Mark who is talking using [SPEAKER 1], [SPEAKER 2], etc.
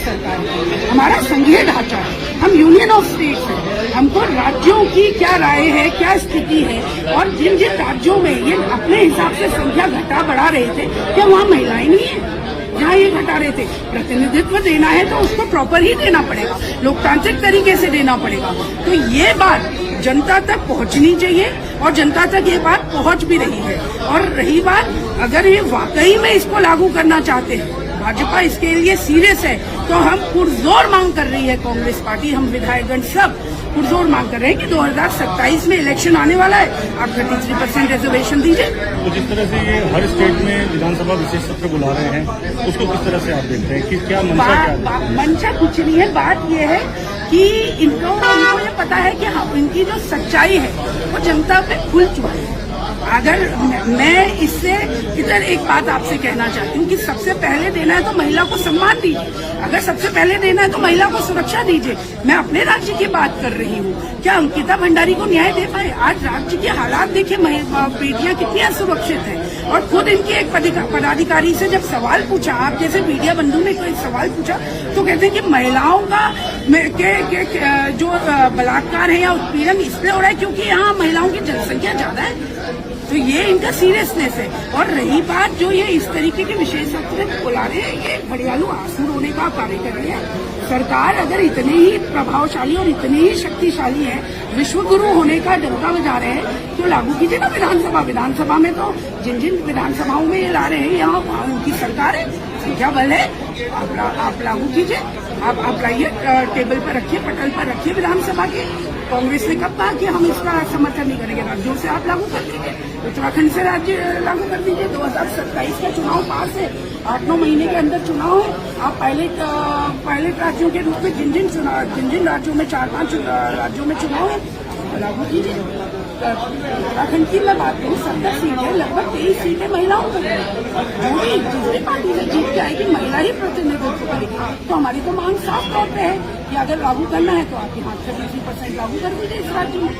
[SPEAKER 1] सरकार है, हमारा संघीय ढांचा है, हम यूनियन ऑफ स्टेट्स हैं। हमको राज्यों की क्या राय है, क्या स्थिति है, और जिन जिन राज्यों में ये अपने हिसाब से संख्या घटा बढ़ा रहे थे, क्या वहाँ महिलाएं नहीं है? जहाँ ये घटा रहे थे, प्रतिनिधित्व देना है तो उसको प्रॉपर ही देना पड़ेगा, लोकतांत्रिक तरीके से देना पड़ेगा। तो ये बात जनता तक पहुंचनी चाहिए और जनता तक ये बात पहुंच भी रही है। और रही बात, अगर ये वाकई में इसको लागू करना चाहते हैं, भाजपा इसके लिए सीरियस है, तो हम पुरजोर मांग कर रही है कांग्रेस पार्टी, हम विधायकगण सब पुरजोर मांग कर रहे हैं कि 2027 में इलेक्शन आने वाला है, आप 33% रिजर्वेशन दीजिए।
[SPEAKER 2] तो जिस तरह से ये हर स्टेट में विधानसभा विशेष सत्र बुला रहे हैं, उसको किस तरह से आप देखते हैं कि क्या
[SPEAKER 1] मंशा कुछ नहीं है, बात ये है कि इनको ये पता है कि हाँ, इनकी जो सच्चाई है वो जनता पे खुल चुकी है। अगर मैं इससे इधर एक बात आपसे कहना चाहती हूँ कि सबसे पहले देना है तो महिला को सम्मान दीजिए, अगर सबसे पहले देना है तो महिला को सुरक्षा दीजिए। मैं अपने राज्य की बात कर रही हूँ, क्या अंकिता भंडारी को न्याय दे पाए? आज राज्य के हालात देखिए, बेटियां कितनी असुरक्षित हैं। और खुद इनके एक पदाधिकारी से जब सवाल पूछा, आप जैसे मीडिया बंधु ने कोई सवाल पूछा, तो कहते हैं कि महिलाओं का जो बलात्कार है या उत्पीड़न इसलिए हो रहा है क्योंकि यहाँ महिलाओं की जनसंख्या ज्यादा है। तो ये इनका सीरियसनेस है। और रही बात जो ये इस तरीके के विशेष सत्र बुला रहे हैं, ये घड़ियालू आंसू रोने का कार्य कर रही है। सरकार अगर इतने ही प्रभावशाली और इतने ही शक्तिशाली है, विश्व गुरु होने का डंका बजा रहे हैं, तो लागू कीजिए ना विधानसभा में तो जिन जिन विधानसभाओं में ये ला रहे हैं, यहाँ उनकी सरकार है, संख्या बल है, आप लागू कीजिए। आप लाइए, टेबल पर रखिए, पटल पर रखिए विधानसभा के। कांग्रेस ने कब कहा कि हम इसका समर्थन नहीं करेंगे? राज्यों से आप लागू कर दीजिए, उत्तराखंड से राज्य लागू कर दीजिए। 2027 का चुनाव पास है, 8-9 महीने के अंदर चुनाव है। आप पायलट राज्यों के रूप में जिन जिन राज्यों में 4-5 राज्यों में चुनाव है, लागू कीजिए। उत्तराखंड की मैं बात करूँ, 70 सीटें, लगभग 23 सीटें महिलाओं को होगी। दूसरी पार्टी से जीत के आएगी, महिला ही प्रतिनिधित्व करेगी। तो हमारी तो मांग साफ तौर पे है कि अगर लागू करना है तो आप यहाँ 33% लागू कर दीजिए इस राज्य में।